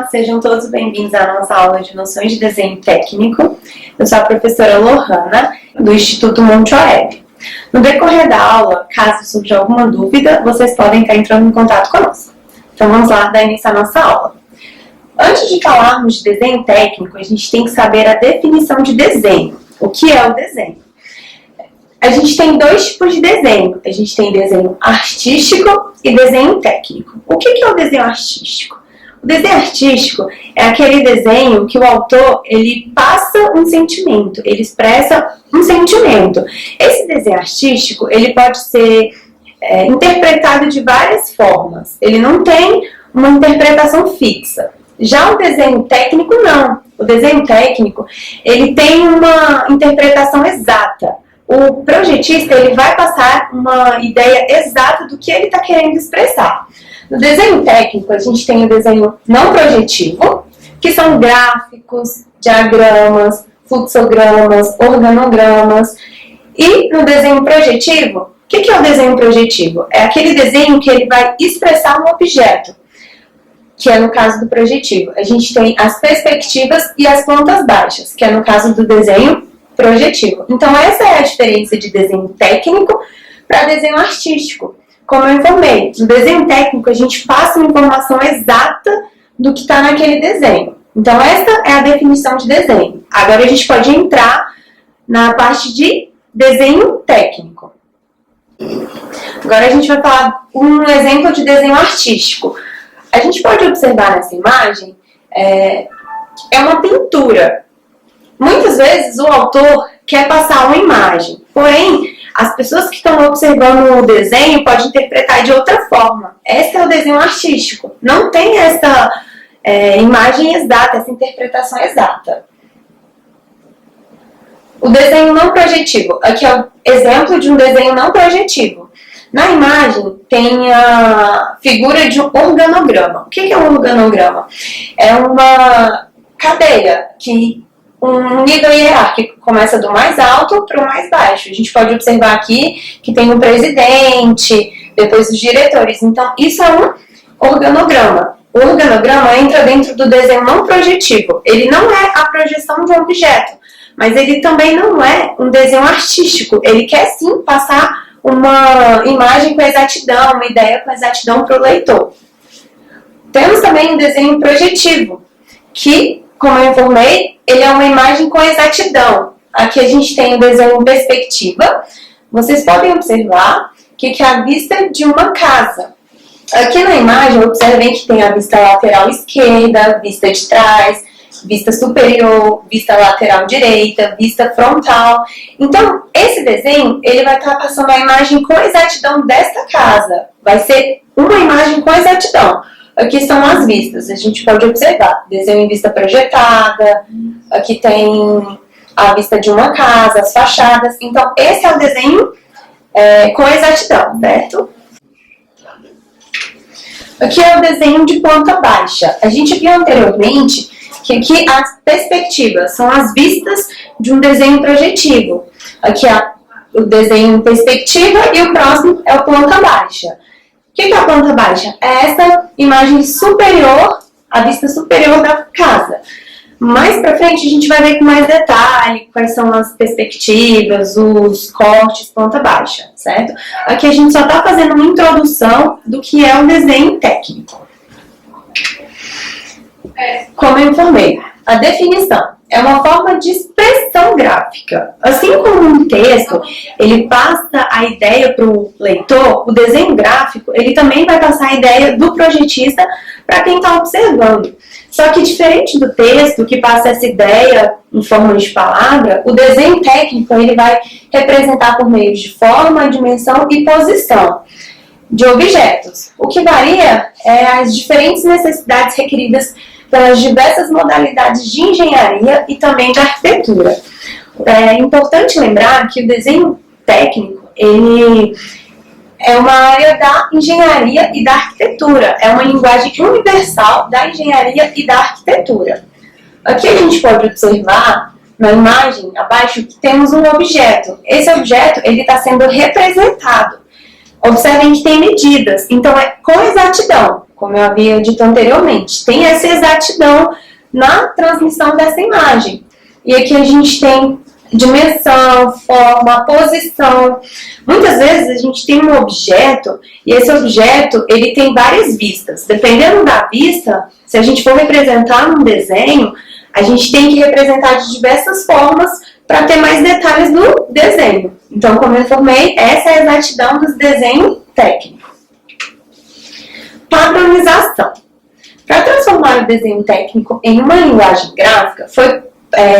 sejam todos bem-vindos à nossa aula de noções de desenho técnico. Eu sou a professora Lohana, do Instituto Monte Oreb. No decorrer da aula, caso surja alguma dúvida, vocês podem estar entrando em contato conosco. Então vamos lá dar início à nossa aula. Antes de falarmos de desenho técnico, a gente tem que saber a definição de desenho. O que é o desenho? A gente tem dois tipos de desenho. A gente tem desenho artístico e desenho técnico. O que é o desenho artístico? O desenho artístico é aquele desenho que o autor ele passa um sentimento, ele expressa um sentimento. Esse desenho artístico ele pode ser interpretado de várias formas. Ele não tem uma interpretação fixa. Já o desenho técnico não. O desenho técnico ele tem uma interpretação exata. O projetista ele vai passar uma ideia exata do que ele está querendo expressar. No desenho técnico, a gente tem o desenho não projetivo, que são gráficos, diagramas, fluxogramas, organogramas. E no desenho projetivo, o que é o desenho projetivo? É aquele desenho que ele vai expressar um objeto, que é no caso do projetivo. A gente tem as perspectivas e as plantas baixas, que é no caso do desenho projetivo. Então, essa é a diferença de desenho técnico para desenho artístico. Como eu informei, no desenho técnico a gente passa uma informação exata do que está naquele desenho. Então, essa é a definição de desenho. Agora a gente pode entrar na parte de desenho técnico. Agora a gente vai falar um exemplo de desenho artístico. A gente pode observar nessa imagem, é uma pintura. Muitas vezes o autor quer passar uma imagem, porém, as pessoas que estão observando o desenho podem interpretar de outra forma. Esse é o desenho artístico. Não tem essa imagem exata, essa interpretação exata. O desenho não projetivo. Aqui é o exemplo de um desenho não projetivo. Na imagem tem a figura de um organograma. O que é um organograma? É uma cadeia que um nível hierárquico começa do mais alto para o mais baixo. A gente pode observar aqui que tem o presidente, depois os diretores. Então, isso é um organograma. O organograma entra dentro do desenho não projetivo. Ele não é a projeção de um objeto, mas ele também não é um desenho artístico. Ele quer sim passar uma imagem com exatidão, uma ideia com exatidão para o leitor. Temos também um desenho projetivo, que, como eu informei, ele é uma imagem com exatidão. Aqui a gente tem o desenho perspectiva. Vocês podem observar que é a vista de uma casa. Aqui na imagem, observem que tem a vista lateral esquerda, vista de trás, vista superior, vista lateral direita, vista frontal. Então, esse desenho, ele vai estar passando a imagem com exatidão desta casa. Vai ser uma imagem com exatidão. Aqui estão as vistas, a gente pode observar. Desenho em vista projetada, aqui tem a vista de uma casa, as fachadas. Então, esse é o desenho com exatidão, certo? Aqui é o desenho de planta baixa. A gente viu anteriormente que aqui as perspectivas são as vistas de um desenho projetivo. Aqui é o desenho em perspectiva e o próximo é o planta baixa. O que é a planta baixa? É essa imagem superior, a vista superior da casa. Mais pra frente a gente vai ver com mais detalhe quais são as perspectivas, os cortes, planta baixa, certo? Aqui a gente só está fazendo uma introdução do que é um desenho técnico. Como eu informei, a definição é uma forma de expressão gráfica. Assim como um texto, ele passa a ideia para o leitor, o desenho gráfico, ele também vai passar a ideia do projetista para quem está observando. Só que diferente do texto, que passa essa ideia em forma de palavra, o desenho técnico ele vai representar por meio de forma, dimensão e posição de objetos. O que varia é as diferentes necessidades requeridas pelas diversas modalidades de engenharia e também de arquitetura. É importante lembrar que o desenho técnico, ele é uma área da engenharia e da arquitetura, é uma linguagem universal da engenharia e da arquitetura. Aqui a gente pode observar, na imagem abaixo, que temos um objeto. Esse objeto está sendo representado. Observem que tem medidas, então é com exatidão. como eu havia dito anteriormente. Tem essa exatidão na transmissão dessa imagem. E aqui a gente tem dimensão, forma, posição. Muitas vezes a gente tem um objeto e esse objeto ele tem várias vistas. Dependendo da vista, se a gente for representar num desenho, a gente tem que representar de diversas formas para ter mais detalhes do desenho. Então, como eu informei, essa é a exatidão do desenho técnico. Padronização. Para transformar o desenho técnico em uma linguagem gráfica, foi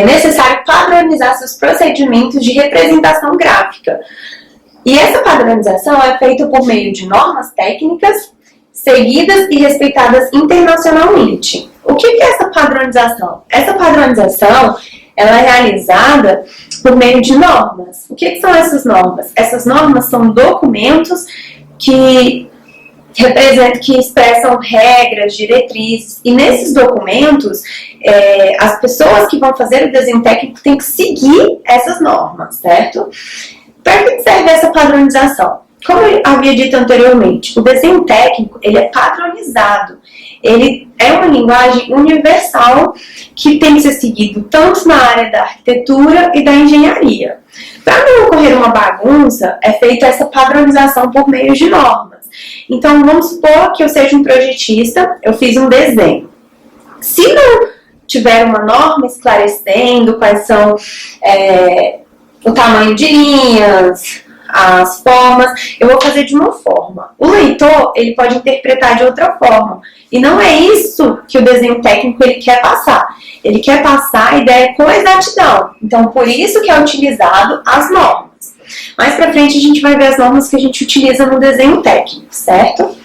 necessário padronizar seus procedimentos de representação gráfica. E essa padronização é feita por meio de normas técnicas seguidas e respeitadas internacionalmente. O que é essa padronização? Essa padronização ela é realizada por meio de normas. O que são essas normas? Essas normas são documentos que expressam regras, diretrizes, e nesses documentos, as pessoas que vão fazer o desenho técnico têm que seguir essas normas, certo? Para que serve essa padronização? Como eu havia dito anteriormente, o desenho técnico ele é padronizado, ele é uma linguagem universal que tem que ser seguido tanto na área da arquitetura e da engenharia. Para não ocorrer uma bagunça, é feita essa padronização por meio de normas. Então, vamos supor que eu seja um projetista, eu fiz um desenho. Se não tiver uma norma esclarecendo quais são o tamanho de linhas, as formas, eu vou fazer de uma forma. O leitor, ele pode interpretar de outra forma. E não é isso que o desenho técnico ele quer passar. Ele quer passar a ideia com exatidão. Então, por isso que é utilizado as normas. Mais pra frente a gente vai ver as normas que a gente utiliza no desenho técnico, certo?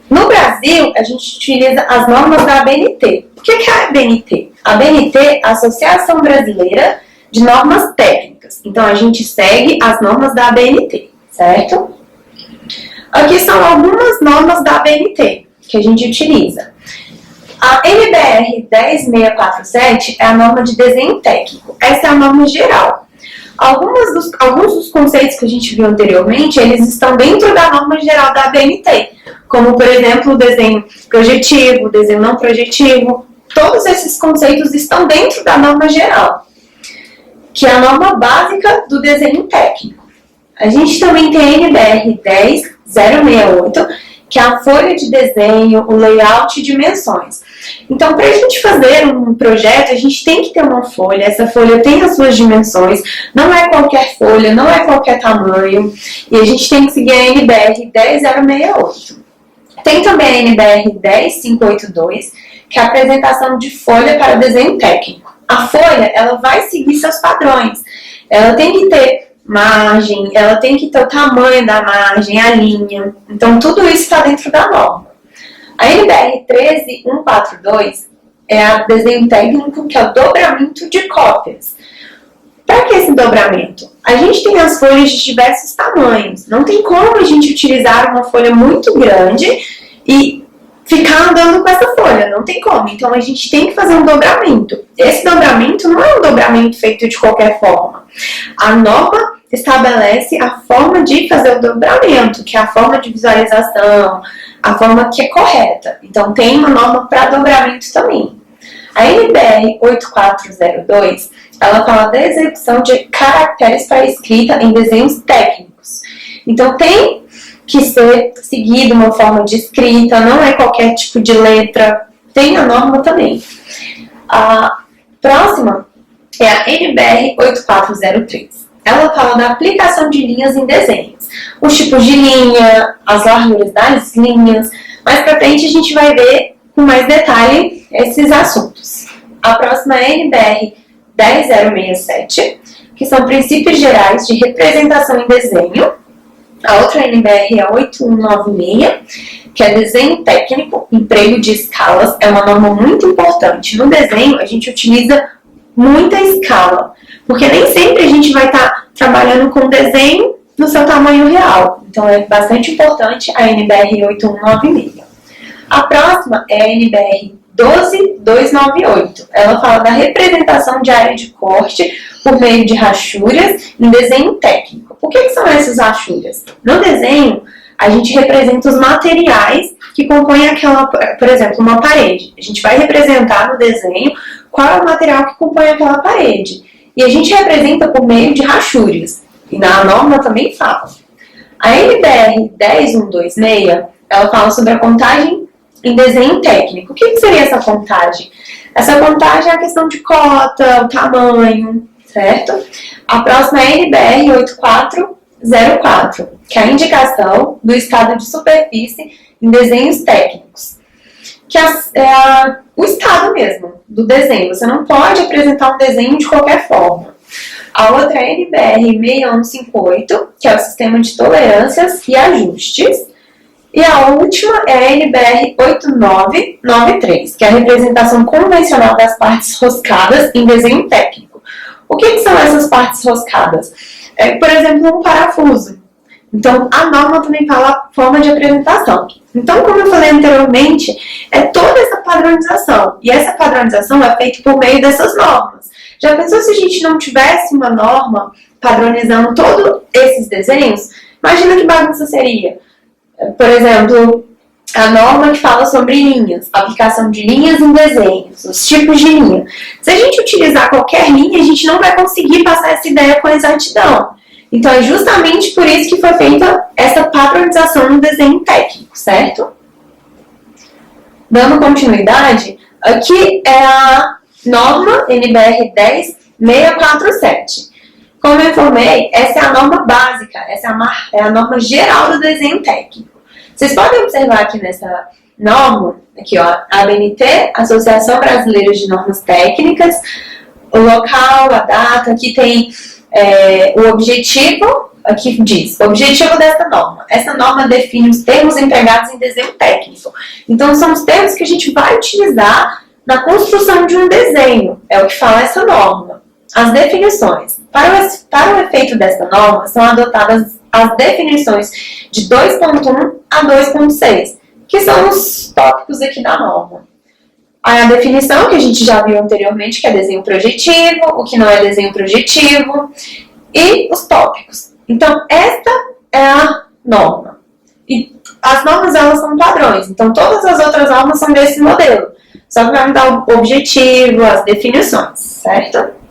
No Brasil, a gente utiliza as normas da ABNT. O que é a ABNT? A ABNT é a Associação Brasileira de Normas Técnicas. Então, a gente segue as normas da ABNT, certo? Aqui são algumas normas da ABNT que a gente utiliza. A NBR 10647 é a norma de desenho técnico. Essa é a norma geral. Alguns dos conceitos que a gente viu anteriormente, eles estão dentro da norma geral da ABNT, como, por exemplo, o desenho projetivo, o desenho não projetivo. Todos esses conceitos estão dentro da norma geral, que é a norma básica do desenho técnico. A gente também tem a NBR 10068, que é a folha de desenho, o layout e dimensões. Então, para a gente fazer um projeto, a gente tem que ter uma folha. Essa folha tem as suas dimensões, não é qualquer folha, não é qualquer tamanho, e a gente tem que seguir a NBR 10068. Tem também a NBR 10582, que é a apresentação de folha para desenho técnico. A folha, ela vai seguir seus padrões. Ela tem que ter margem, ela tem que ter o tamanho da margem, a linha. Então, tudo isso está dentro da norma. A NBR 13142 é a desenho técnico, que é o dobramento de cópias. Para que esse dobramento? A gente tem as folhas de diversos tamanhos. Não tem como a gente utilizar uma folha muito grande e ficar andando com essa folha. Não tem como. Então, a gente tem que fazer um dobramento. Esse dobramento não é um dobramento feito de qualquer forma. A norma estabelece a forma de fazer o dobramento, que é a forma de visualização, a forma que é correta. Então, tem uma norma para dobramento também. A NBR 8402, ela fala da execução de caracteres para escrita em desenhos técnicos. Então, tem que ser seguido uma forma de escrita, não é qualquer tipo de letra, tem a norma também. A próxima é a NBR 8403. Ela fala da aplicação de linhas em desenhos, os tipos de linha, as larguras das linhas. Mais pra frente a gente vai ver com mais detalhe esses assuntos. A próxima é a NBR 10067, que são princípios gerais de representação em desenho. A outra NBR é a 8196, que é desenho técnico, emprego de escalas. É uma norma muito importante. No desenho, a gente utiliza muita escala, porque nem sempre a gente vai estar trabalhando com desenho no seu tamanho real. Então, é bastante importante a NBR 8196. A próxima é a NBR 12298. Ela fala da representação de área de corte por meio de rachuras em desenho técnico. O que são essas rachuras? No desenho, a gente representa os materiais que compõem aquela, por exemplo, uma parede. A gente vai representar no desenho qual é o material que compõe aquela parede. E a gente representa por meio de rachures. E na norma também fala. A NBR 10126, ela fala sobre a contagem em desenho técnico. O que seria essa contagem? Essa contagem é a questão de cota, o tamanho, certo? A próxima é a NBR 8404, que é a indicação do estado de superfície em desenhos técnicos. Que é o estado mesmo do desenho. Você não pode apresentar um desenho de qualquer forma. A outra é a NBR 6158, que é o sistema de tolerâncias e ajustes. E a última é a NBR 8993, que é a representação convencional das partes roscadas em desenho técnico. O que são essas partes roscadas? Por exemplo, um parafuso. Então, a norma também fala a forma de apresentação. Então, como eu falei anteriormente, é toda essa padronização. E essa padronização é feita por meio dessas normas. Já pensou se a gente não tivesse uma norma padronizando todos esses desenhos? Imagina que bagunça seria. Por exemplo, a norma que fala sobre linhas, aplicação de linhas em desenhos, os tipos de linha. Se a gente utilizar qualquer linha, a gente não vai conseguir passar essa ideia com exatidão. Então, é justamente por isso que foi feita essa padronização no desenho técnico, certo? Dando continuidade, aqui é a norma NBR 10647. Como eu informei, essa é a norma básica, essa é a norma geral do desenho técnico. Vocês podem observar aqui nessa norma, aqui ó, a ABNT, Associação Brasileira de Normas Técnicas, o local, a data, aqui tem o objetivo, aqui diz, o objetivo dessa norma. Essa norma define os termos empregados em desenho técnico. Então, são os termos que a gente vai utilizar na construção de um desenho, é o que fala essa norma. As definições. Para o efeito dessa norma, são adotadas as definições de 2.1 a 2.6, que são os tópicos aqui da norma. A definição que a gente já viu anteriormente, que é desenho projetivo, o que não é desenho projetivo, e os tópicos. Então, esta é a norma. E as normas, elas são padrões, então todas as outras normas são desse modelo. Só que vai me dar o objetivo, as definições, certo?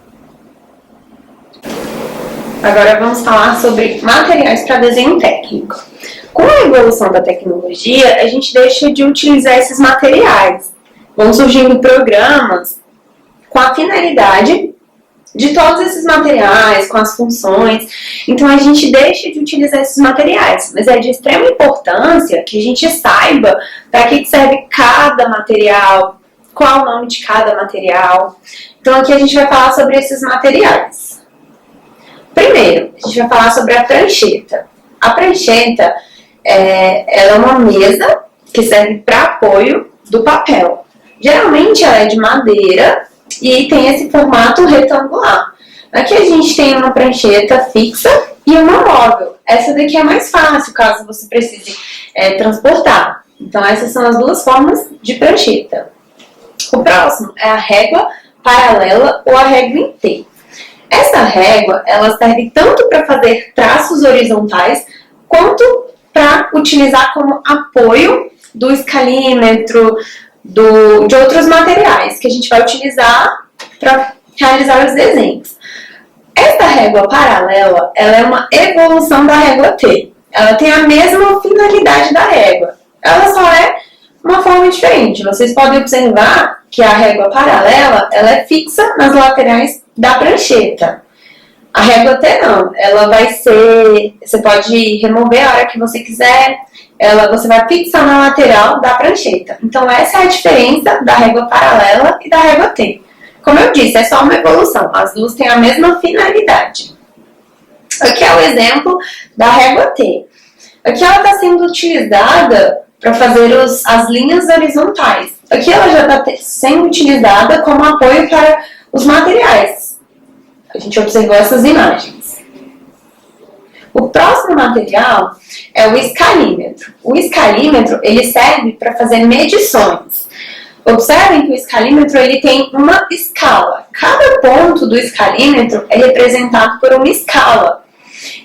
Agora vamos falar sobre materiais para desenho técnico. Com a evolução da tecnologia, a gente deixa de utilizar esses materiais. Vão surgindo programas com a finalidade de todos esses materiais, com as funções. Então, a gente deixa de utilizar esses materiais. Mas é de extrema importância que a gente saiba para que serve cada material, qual o nome de cada material. Então, aqui a gente vai falar sobre esses materiais. Primeiro, a gente vai falar sobre a prancheta. A prancheta ela é uma mesa que serve para apoio do papel. Geralmente ela é de madeira e tem esse formato retangular. Aqui a gente tem uma prancheta fixa e uma móvel. Essa daqui é mais fácil, caso você precise transportar. Então essas são as duas formas de prancheta. O próximo é a régua paralela ou a régua em T. Essa régua, ela serve tanto para fazer traços horizontais, quanto para utilizar como apoio do escalímetro, de outros materiais que a gente vai utilizar para realizar os desenhos. Essa régua paralela, ela é uma evolução da régua T. Ela tem a mesma finalidade da régua. Ela só é uma forma diferente. Vocês podem observar que a régua paralela, ela é fixa nas laterais da prancheta. A régua T não, ela vai ser, você pode remover a hora que você quiser, você vai fixar na lateral da prancheta. Então essa é a diferença da régua paralela e da régua T. Como eu disse, é só uma evolução, as duas têm a mesma finalidade. Aqui é o exemplo da régua T. Aqui ela está sendo utilizada para fazer as linhas horizontais. Aqui ela já está sendo utilizada como apoio para os materiais. A gente observou essas imagens. O próximo material é o escalímetro. O escalímetro, ele serve para fazer medições. Observem que o escalímetro, ele tem uma escala. Cada ponto do escalímetro é representado por uma escala.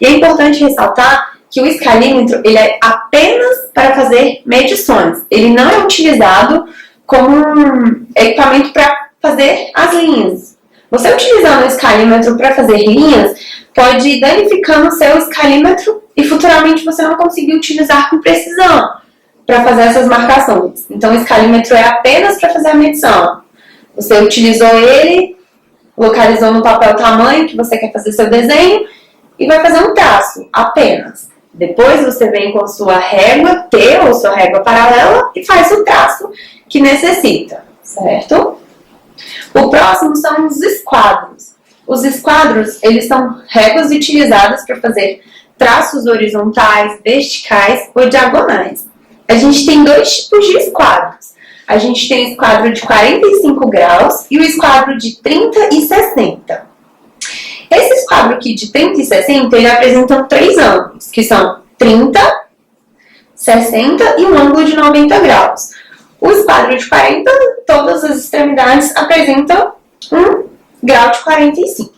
E é importante ressaltar que o escalímetro ele é apenas para fazer medições. Ele não é utilizado como um equipamento para fazer as linhas. Você utilizando o escalímetro para fazer linhas pode ir danificando o seu escalímetro e futuramente você não conseguir utilizar com precisão para fazer essas marcações. Então o escalímetro é apenas para fazer a medição. Você utilizou ele, localizou no papel o tamanho que você quer fazer seu desenho e vai fazer um traço apenas. Depois você vem com sua régua T ou sua régua paralela e faz o traço que necessita, certo? O próximo são os esquadros. Os esquadros, eles são réguas utilizadas para fazer traços horizontais, verticais ou diagonais. A gente tem dois tipos de esquadros. A gente tem o esquadro de 45 graus e o esquadro de 30 e 60. Esse esquadro aqui de 30 e 60, ele apresenta três ângulos, que são 30, 60 e um ângulo de 90 graus. O esquadro de 40, todas as extremidades apresentam um grau de 45.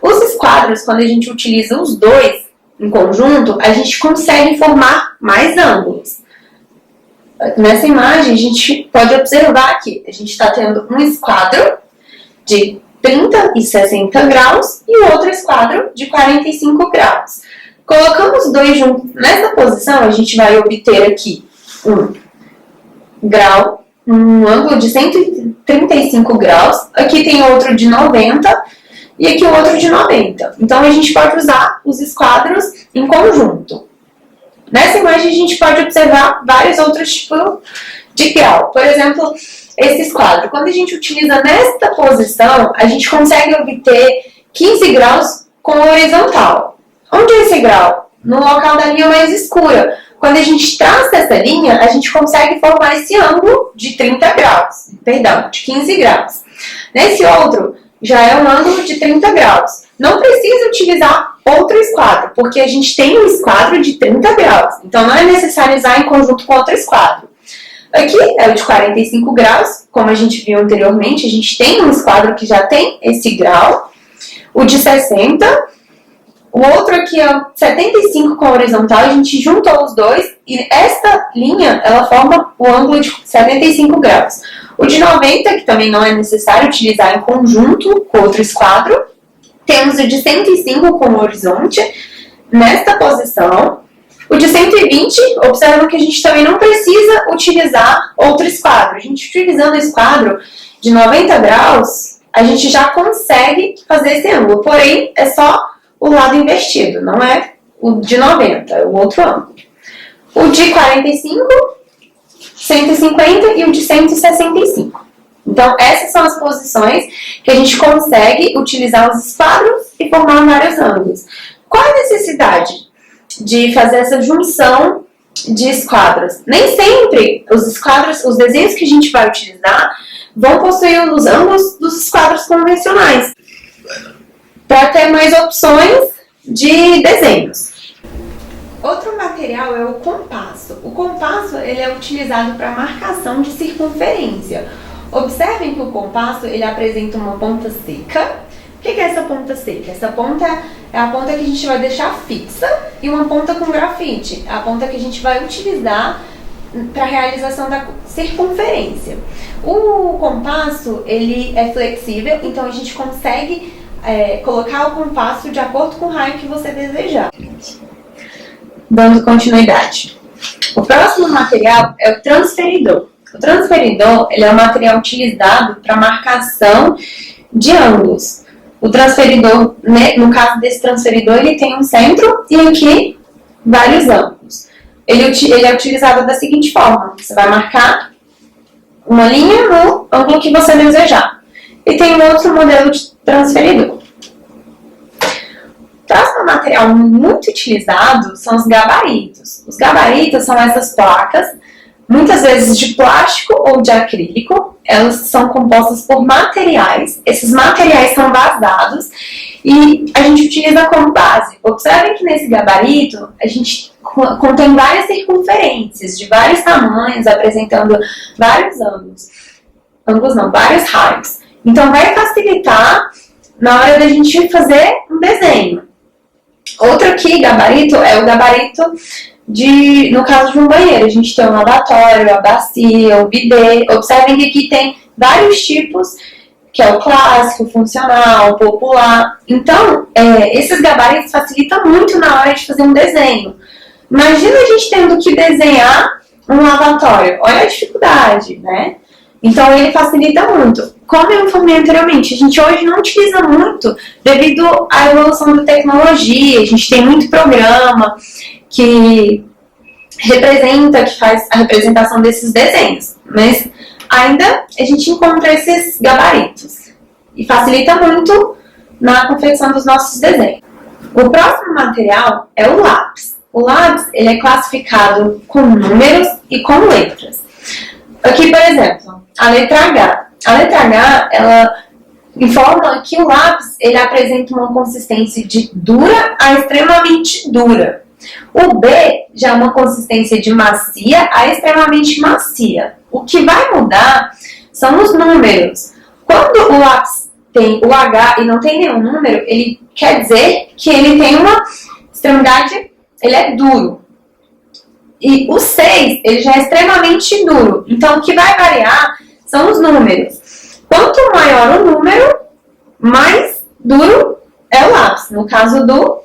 Os esquadros, quando a gente utiliza os dois em conjunto, a gente consegue formar mais ângulos. Nessa imagem, a gente pode observar aqui, a gente está tendo um esquadro de 30 e 60 graus e o outro esquadro de 45 graus. Colocando os dois juntos nessa posição, a gente vai obter aqui um grau, um ângulo de 135 graus, aqui tem outro de 90 e aqui outro de 90. Então a gente pode usar os esquadros em conjunto. Nessa imagem a gente pode observar vários outros tipos de grau. Por exemplo, esse esquadro. Quando a gente utiliza nesta posição, a gente consegue obter 15 graus com a horizontal. Onde é esse grau? No local da linha mais escura. Quando a gente traça essa linha, a gente consegue formar esse ângulo de 30 graus. Perdão, de 15 graus. Nesse outro, já é um ângulo de 30 graus. Não precisa utilizar outro esquadro, porque a gente tem um esquadro de 30 graus. Então, não é necessário usar em conjunto com outro esquadro. Aqui é o de 45 graus, como a gente viu anteriormente, a gente tem um esquadro que já tem esse grau. O de 60, o outro aqui é o 75 com a horizontal, a gente juntou os dois e esta linha, ela forma o ângulo de 75 graus. O de 90, que também não é necessário utilizar em conjunto com outro esquadro. Temos o de 105 com o horizonte, nesta posição. O de 120, observa que a gente também não precisa utilizar outro esquadro. A gente utilizando o esquadro de 90 graus, a gente já consegue fazer esse ângulo. Porém, é só o lado invertido, não é o de 90, é o outro ângulo. O de 45, 150 e o de 165. Então, essas são as posições que a gente consegue utilizar os esquadros e formar vários ângulos. Qual a necessidade de fazer essa junção de esquadros? Nem sempre os esquadros, os desenhos que a gente vai utilizar vão possuir os ângulos dos esquadros convencionais, para ter mais opções de desenhos. Outro material é o compasso. O compasso ele é utilizado para marcação de circunferência. Observem que o compasso ele apresenta uma ponta seca. O que é essa ponta seca? Essa ponta é a ponta que a gente vai deixar fixa e uma ponta com grafite. É a ponta que a gente vai utilizar para a realização da circunferência. O compasso ele é flexível, então a gente consegue colocar o compasso de acordo com o raio que você desejar. Dando continuidade. O próximo material é o transferidor. O transferidor ele é um material utilizado para marcação de ângulos. O transferidor, no caso desse transferidor, ele tem um centro e aqui vários ângulos. Ele é utilizado da seguinte forma: você vai marcar uma linha no ângulo que você desejar. E tem um outro modelo de transferidor. O próximo material muito utilizado são os gabaritos. Os gabaritos são essas placas, muitas vezes de plástico ou de acrílico. Elas são compostas por materiais. Esses materiais são vazados e a gente utiliza como base. Observem que nesse gabarito a gente contém várias circunferências de vários tamanhos, apresentando vários ângulos. Ângulos não, vários raios. Então vai facilitar na hora da gente fazer um desenho. Outro aqui, gabarito, é o gabarito no caso de um banheiro. A gente tem o lavatório, a bacia, o bidê. Observem que aqui tem vários tipos, que é o clássico, o funcional, o popular. Então, esses gabaritos facilitam muito na hora de fazer um desenho. Imagina a gente tendo que desenhar um lavatório. Olha a dificuldade, né? Então, ele facilita muito. Como eu informei anteriormente, a gente hoje não utiliza muito devido à evolução da tecnologia. A gente tem muito programa que representa, que faz a representação desses desenhos. Mas ainda a gente encontra esses gabaritos. E facilita muito na confecção dos nossos desenhos. O próximo material é o lápis. O lápis ele é classificado com números e com letras. Aqui, por exemplo, a letra H. A letra H, ela informa que o lápis ele apresenta uma consistência de dura a extremamente dura. O B já é uma consistência de macia a extremamente macia. O que vai mudar são os números. Quando o lápis tem o H e não tem nenhum número, ele quer dizer que ele tem uma extremidade, ele é duro. E o 6, ele já é extremamente duro. Então, o que vai variar são os números. Quanto maior o número, mais duro é o lápis. No caso do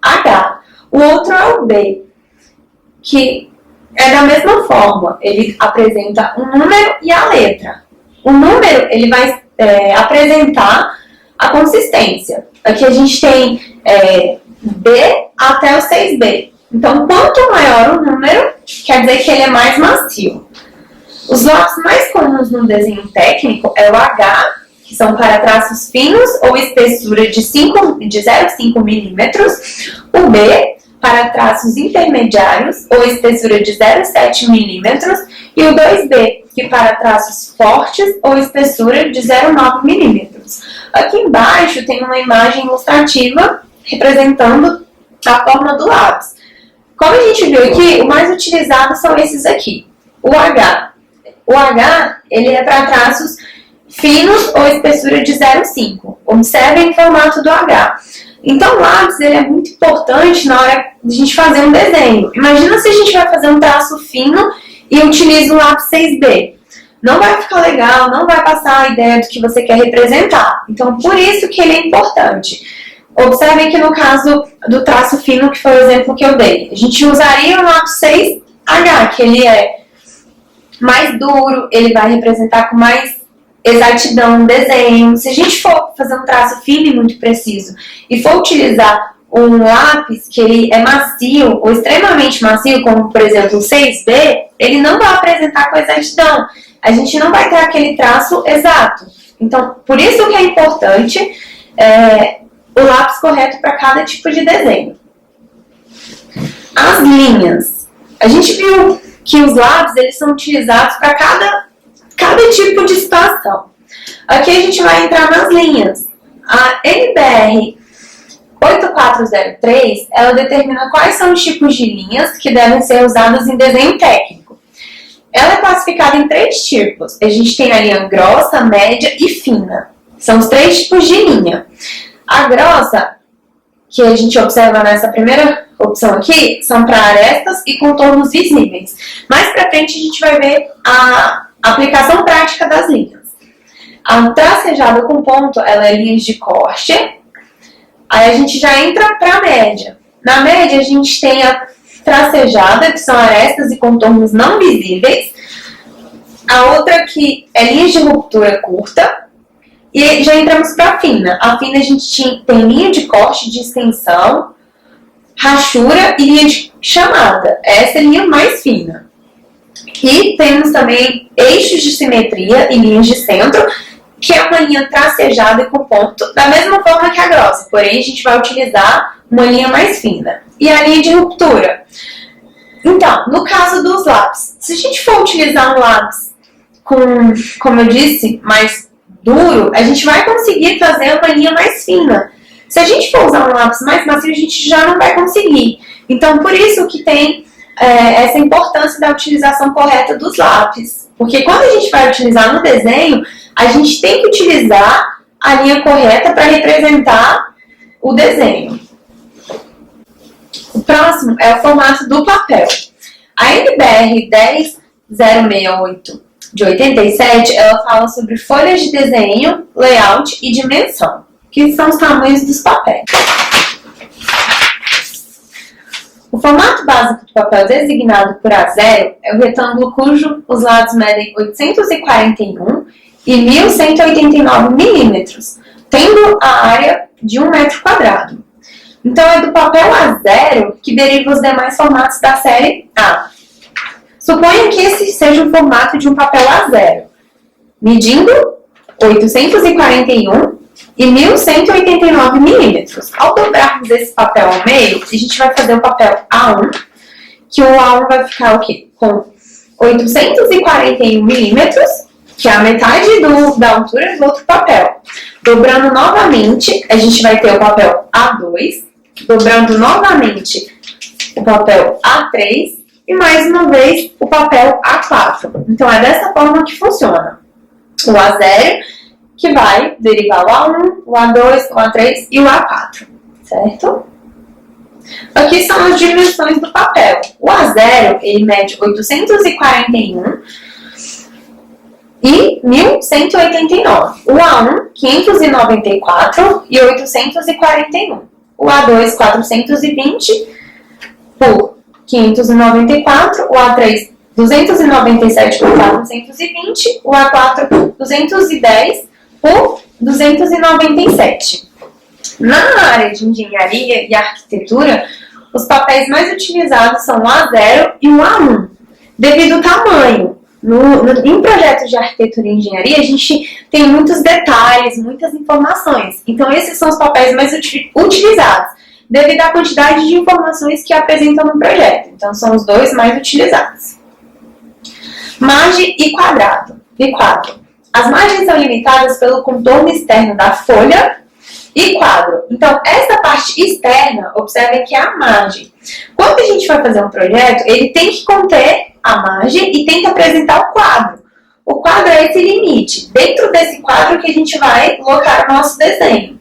H. O outro é o B, que é da mesma forma. Ele apresenta um número e a letra. O número, ele vai apresentar a consistência. Aqui a gente tem B até o 6B. Então, quanto maior o número, quer dizer que ele é mais macio. Os lápis mais comuns no desenho técnico é o H, que são para traços finos ou espessura de 0,5 milímetros. O B, para traços intermediários ou espessura de 0,7 milímetros. E o 2B, que para traços fortes ou espessura de 0,9 milímetros. Aqui embaixo tem uma imagem ilustrativa representando a forma do lápis. Como a gente viu aqui, o mais utilizado são esses aqui. O H. O H, ele é para traços finos ou espessura de 0,5. Observem o formato do H. Então, o lápis ele é muito importante na hora de a gente fazer um desenho. Imagina se a gente vai fazer um traço fino e utiliza o lápis 6B. Não vai ficar legal, não vai passar a ideia do que você quer representar. Então, por isso que ele é importante. Observem que no caso do traço fino, que foi o exemplo que eu dei, a gente usaria o lápis 6H, que ele é mais duro, ele vai representar com mais exatidão o desenho. Se a gente for fazer um traço fino e muito preciso e for utilizar um lápis que ele é macio ou extremamente macio, como por exemplo o 6B, ele não vai apresentar com exatidão. A gente não vai ter aquele traço exato. Então, por isso que é importante o lápis correto para cada tipo de desenho. As linhas. A gente viu que os lápis eles são utilizados para cada tipo de situação. Aqui a gente vai entrar nas linhas. A NBR 8403, ela determina quais são os tipos de linhas que devem ser usadas em desenho técnico. Ela é classificada em 3 tipos. A gente tem a linha grossa, média e fina. São os 3 tipos de linha. A grossa, que a gente observa nessa primeira opção aqui, são para arestas e contornos visíveis. Mais para frente a gente vai ver a aplicação prática das linhas. A tracejada com ponto, ela é linhas de corte. Aí a gente já entra para a média. Na média a gente tem a tracejada, que são arestas e contornos não visíveis. A outra que é linhas de ruptura curta. E já entramos para a fina. A fina a gente tem linha de corte, de extensão, rachura e linha de chamada. Essa é a linha mais fina. E temos também eixos de simetria e linhas de centro, que é uma linha tracejada e com ponto, da mesma forma que a grossa. Porém, a gente vai utilizar uma linha mais fina. E a linha de ruptura. Então, no caso dos lápis, se a gente for utilizar um lápis com, como eu disse, mais duro, a gente vai conseguir fazer uma linha mais fina. Se a gente for usar um lápis mais macio, a gente já não vai conseguir. Então, por isso que tem essa importância da utilização correta dos lápis. Porque quando a gente vai utilizar no desenho, a gente tem que utilizar a linha correta para representar o desenho. O próximo é o formato do papel. A NBR 10068 de 87, ela fala sobre folhas de desenho, layout e dimensão, que são os tamanhos dos papéis. O formato básico do papel designado por A0 é o retângulo cujo os lados medem 841 e 1.189 milímetros, tendo a área de 1 metro quadrado. Então, é do papel A0 que deriva os demais formatos da série A. Suponha que esse seja o formato de um papel A0, medindo 841 e 1.189 milímetros. Ao dobrarmos esse papel ao meio, a gente vai fazer o papel A1, que o A1 vai ficar o quê? Com 841 milímetros, que é a metade da altura do outro papel. Dobrando novamente, a gente vai ter o papel A2, dobrando novamente o papel A3 e mais uma vez o papel A4. Então, é dessa forma que funciona. O A0, que vai derivar o A1, o A2, o A3 e o A4, certo? Aqui são as dimensões do papel. O A0, ele mede 841 e 1.189. O A1, 594 e 841. O A2, 420 por 594. O A3, 297 por 420. O A4, 210 por 297. Na área de engenharia e arquitetura, os papéis mais utilizados são o A0 e o A1, devido ao tamanho. Em projetos de arquitetura e engenharia, a gente tem muitos detalhes, muitas informações. Então, esses são os papéis mais utilizados, devido à quantidade de informações que apresentam no projeto. Então, são os dois mais utilizados. Margem e quadro. As margens são limitadas pelo contorno externo da folha e quadro. Então, essa parte externa, observem que é a margem. Quando a gente vai fazer um projeto, ele tem que conter a margem e tem que apresentar o quadro. O quadro é esse limite. Dentro desse quadro que a gente vai colocar o nosso desenho.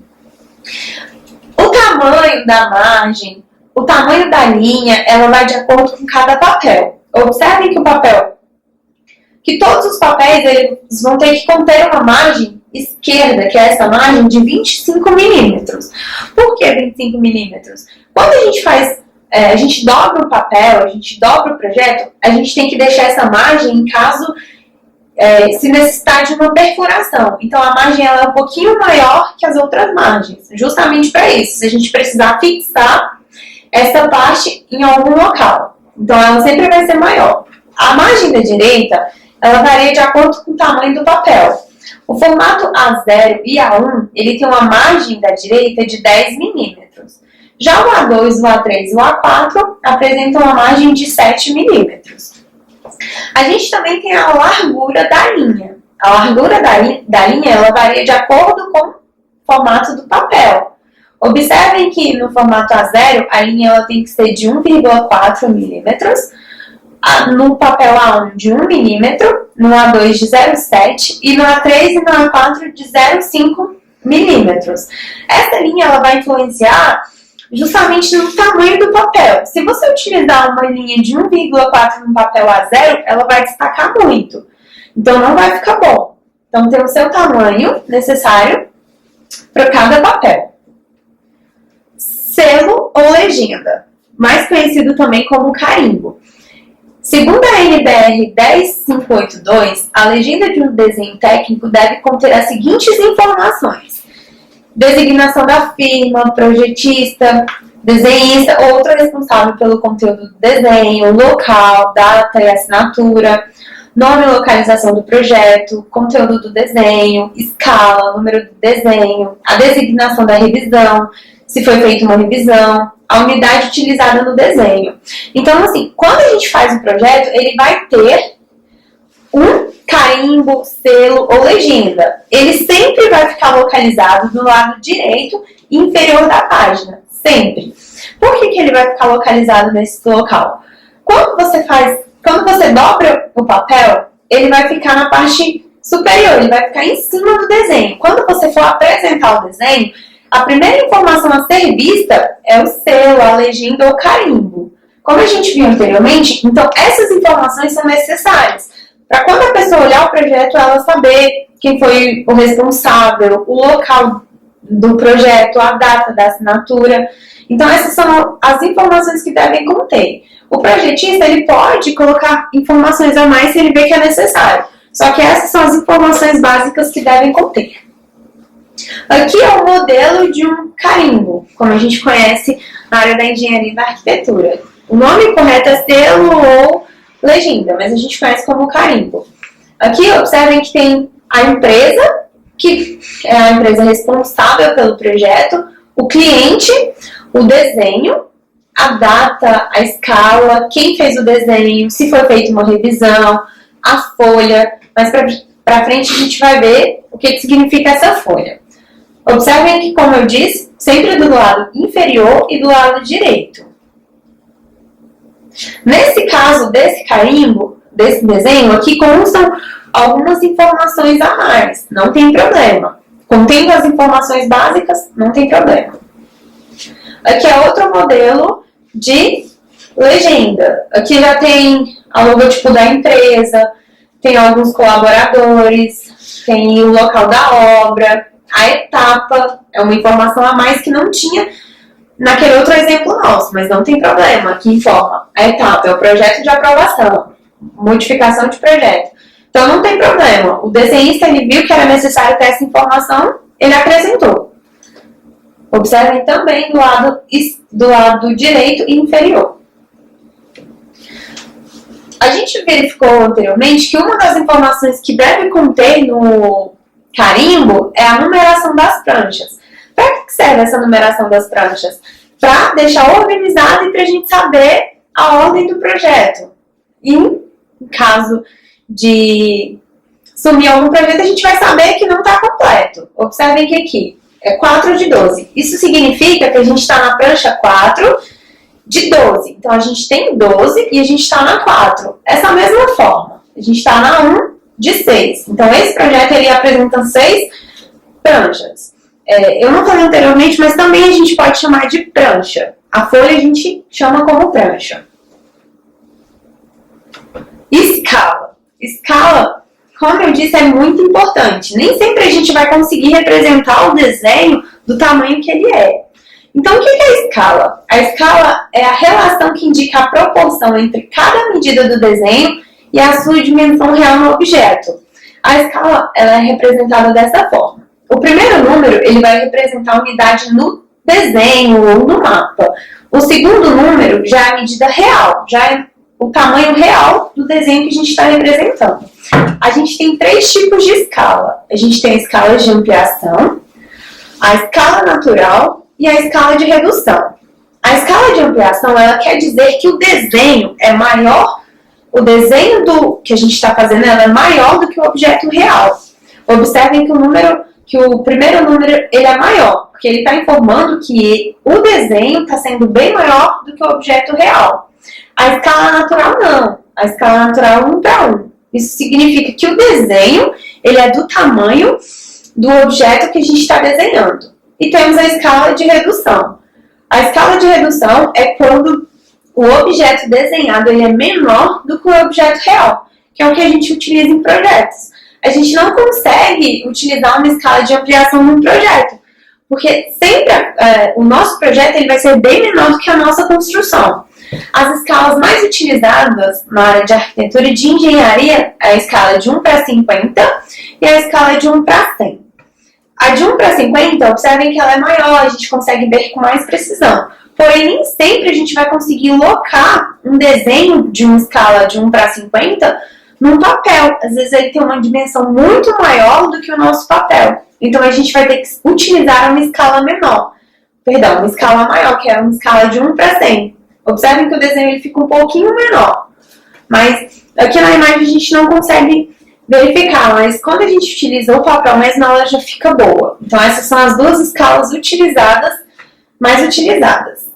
O tamanho da margem, o tamanho da linha, ela vai de acordo com cada papel. Observem que todos os papéis eles vão ter que conter uma margem esquerda, que é essa margem de 25 milímetros. Por que 25 milímetros? Quando a gente faz, a gente dobra o papel, a gente dobra o projeto, a gente tem que deixar essa margem em caso se necessitar de uma perfuração. Então, a margem ela é um pouquinho maior que as outras margens, justamente para isso, se a gente precisar fixar essa parte em algum local. Então, ela sempre vai ser maior. A margem da direita, ela varia de acordo com o tamanho do papel. O formato A0 e A1, ele tem uma margem da direita de 10 milímetros. Já o A2, o A3 e o A4 apresentam uma margem de 7 milímetros. A gente também tem a largura da linha. A largura da linha, ela varia de acordo com o formato do papel. Observem que no formato A0, a linha ela tem que ser de 1,4 milímetros, no papel A1 de 1 milímetro, no A2 de 0,7 e no A3 e no A4 de 0,5 milímetros. Essa linha ela vai influenciar justamente no tamanho do papel. Se você utilizar uma linha de 1,4 no papel A0, ela vai destacar muito. Então, não vai ficar bom. Então, tem o seu tamanho necessário para cada papel. Selo ou legenda, mais conhecido também como carimbo. Segundo a NBR 10582, a legenda de um desenho técnico deve conter as seguintes informações: designação da firma, projetista, desenhista ou outro responsável pelo conteúdo do desenho, local, data e assinatura, nome e localização do projeto, conteúdo do desenho, escala, número do desenho, a designação da revisão, se foi feita uma revisão, a unidade utilizada no desenho. Então, assim, quando a gente faz o projeto, ele vai ter um carimbo, selo ou legenda. Ele sempre vai ficar localizado do lado direito e inferior da página. Sempre. Por que ele vai ficar localizado nesse local? Quando você dobra o papel, ele vai ficar na parte superior, ele vai ficar em cima do desenho. Quando você for apresentar o desenho, A primeira informação a ser vista é o selo, a legenda ou carimbo. Como a gente viu anteriormente, então essas informações são necessárias para quando a pessoa olhar o projeto, ela saber quem foi o responsável, o local do projeto, a data da assinatura. Então essas são as informações que devem conter. O projetista ele pode colocar informações a mais se ele vê que é necessário. Só que essas são as informações básicas que devem conter. Aqui é o modelo de um carimbo, como a gente conhece na área da engenharia e da arquitetura. O nome correto é selo ou legenda, mas a gente conhece como carimbo. Aqui observem que tem a empresa, que é a empresa responsável pelo projeto, o cliente, o desenho, a data, a escala, quem fez o desenho, se foi feita uma revisão, a folha. Mas para frente a gente vai ver o que significa essa folha. Observem que, como eu disse, sempre do lado inferior e do lado direito. Nesse caso desse carimbo, desse desenho, aqui constam algumas informações a mais, não tem problema. Contendo as informações básicas, não tem problema. Aqui é outro modelo de legenda. Aqui já tem a logotipo da empresa, tem alguns colaboradores, tem o local da obra, a etapa, é uma informação a mais que não tinha naquele outro exemplo nosso, mas não tem problema, aqui informa. A etapa é o projeto de aprovação, modificação de projeto. Então não tem problema, o desenhista ele viu que era necessário ter essa informação, ele acrescentou. Observem também do lado direito e inferior. A gente verificou anteriormente que uma das informações que deve conter no carimbo é a numeração das pranchas. Para que serve essa numeração das pranchas? Para deixar organizado e para a gente saber a ordem do projeto. E em caso de sumir algum projeto, a gente vai saber que não está completo. Observem que aqui é 4 de 12. Isso significa que a gente está na prancha 4 de 12. Então, a gente tem 12 e a gente está na 4. Essa mesma forma. A gente está na 1 de 6. Então, esse projeto ele apresenta 6 pranchas. Eu não falei anteriormente, mas também a gente pode chamar de prancha. A folha a gente chama como prancha. Escala. Escala, como eu disse, é muito importante. Nem sempre a gente vai conseguir representar o desenho do tamanho que ele é. Então, o que é a escala? A escala é a relação que indica a proporção entre cada medida do desenho e a sua dimensão real no objeto. A escala ela é representada dessa forma. O primeiro número ele vai representar a unidade no desenho ou no mapa. O segundo número já é a medida real, já é o tamanho real do desenho que a gente está representando. A gente tem 3 tipos de escala. A gente tem a escala de ampliação, a escala natural e a escala de redução. A escala de ampliação ela quer dizer que o desenho é maior, o desenho que a gente está fazendo ela é maior do que o objeto real. Observem que o primeiro número ele é maior, porque ele está informando que o desenho está sendo bem maior do que o objeto real. A escala natural não. A escala natural é 1 para 1. Isso significa que o desenho ele é do tamanho do objeto que a gente está desenhando. E temos a escala de redução. A escala de redução é quando o objeto desenhado ele é menor do que o objeto real, que é o que a gente utiliza em projetos. A gente não consegue utilizar uma escala de ampliação num projeto, porque sempre o nosso projeto ele vai ser bem menor do que a nossa construção. As escalas mais utilizadas na área de arquitetura e de engenharia é a escala de 1 para 50 e a escala de 1 para 100. A de 1 para 50, observem que ela é maior, a gente consegue ver com mais precisão. Porém, nem sempre a gente vai conseguir locar um desenho de uma escala de 1 para 50 num papel. Às vezes ele tem uma dimensão muito maior do que o nosso papel. Então, a gente vai ter que utilizar uma escala menor. Perdão, uma escala maior, que é uma escala de 1 para 100. Observem que o desenho ele fica um pouquinho menor. Mas aqui na imagem a gente não consegue verificar, mas quando a gente utiliza o papel mesmo, ela já fica boa. Então essas são as duas escalas mais utilizadas.